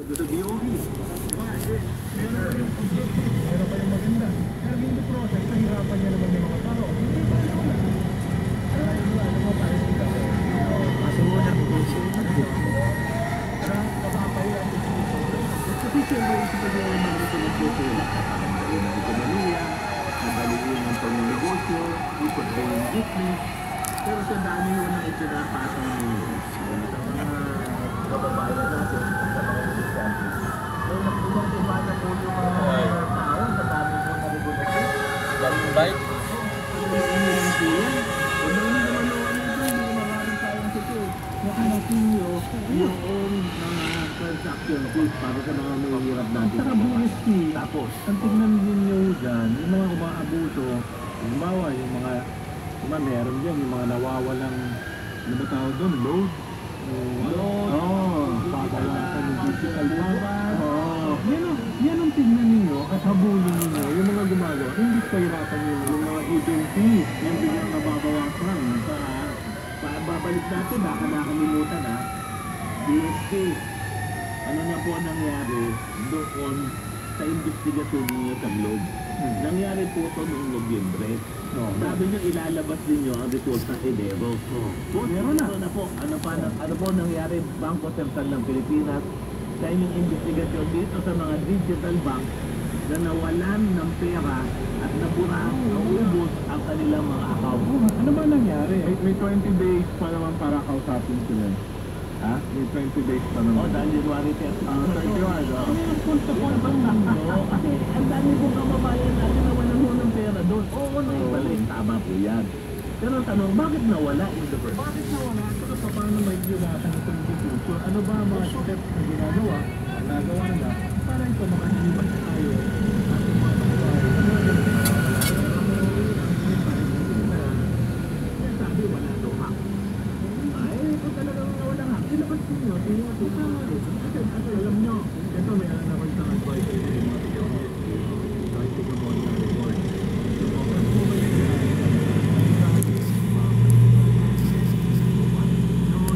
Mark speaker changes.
Speaker 1: sa DOE.
Speaker 2: Pero pa yung maganda. Pero hindi process, nahirapan niya naman yung mga tao. Hindi ba yun? Alam mo, parang hindi kasi.
Speaker 1: Kasi muna,
Speaker 2: Kapapaya ang ito.
Speaker 1: kasi siyempre, ito pa yung mga ito napakadali ng ekonomiya, madaliin ang pang-negosyo, ikot ba yung business, pero sa dami mo ng itinapatang mo sa mga kababayan natin, sa mga negosyante. May nakibang-ibana po yung mga tao sa dami po na regulasyon.
Speaker 3: Daming bike.
Speaker 1: Yung mga transaction fees para sa mga mahihirap natin.
Speaker 2: Saka bonus fee.
Speaker 1: Tapos,
Speaker 2: Ang tignan ninyo dyan, yung mga umaabuso, halimbawa yung mga, meron dyan, yung mga nawawalang, ano ba tawag doon, load? Babawasan yung digital babat. Yan ang tignan ninyo at habulin ninyo, yung mga gumagawa, hindi kahirapan yung mga agency, yung biglang nababawasan.
Speaker 1: babalik natin, baka nakalimutan ha. DSK, ano na po nangyari doon sa investigasyon niyo sa Globe? Nangyari po ito noong Nobyembre. Sabi niyo ilalabas ninyo ang resulta sa Enero. Meron na po. Ano po nangyari? Bangko Sentral ng Pilipinas sa inyong investigasyon dito sa mga digital bank na nawalan ng pera at nabura, naubos ang kanilang mga account.
Speaker 2: Ano ba nangyari? May 20 days pa naman para kausapin sila. Ha? May 20 days pa naman.
Speaker 1: Dahil January 30.
Speaker 2: 31.
Speaker 1: Ang punta po ba ninyo? Kasi ang dami pong kababayan natin na walang ng pera doon. Oo, na yung pala yung tama po yan. Pero tanong, bakit nawala in the first?
Speaker 2: Bakit nawala? Pero paano may iwasan itong institution? Ano ba ang mga steps na ginagawa na para ito makahiliwas tayo ating mga kababayan?
Speaker 1: Sabi, wala daw hack. Ay, kung talagang walang hack, ilabas ninyo. Kasi alam nyo, ito may alam na ko isang advice sa mga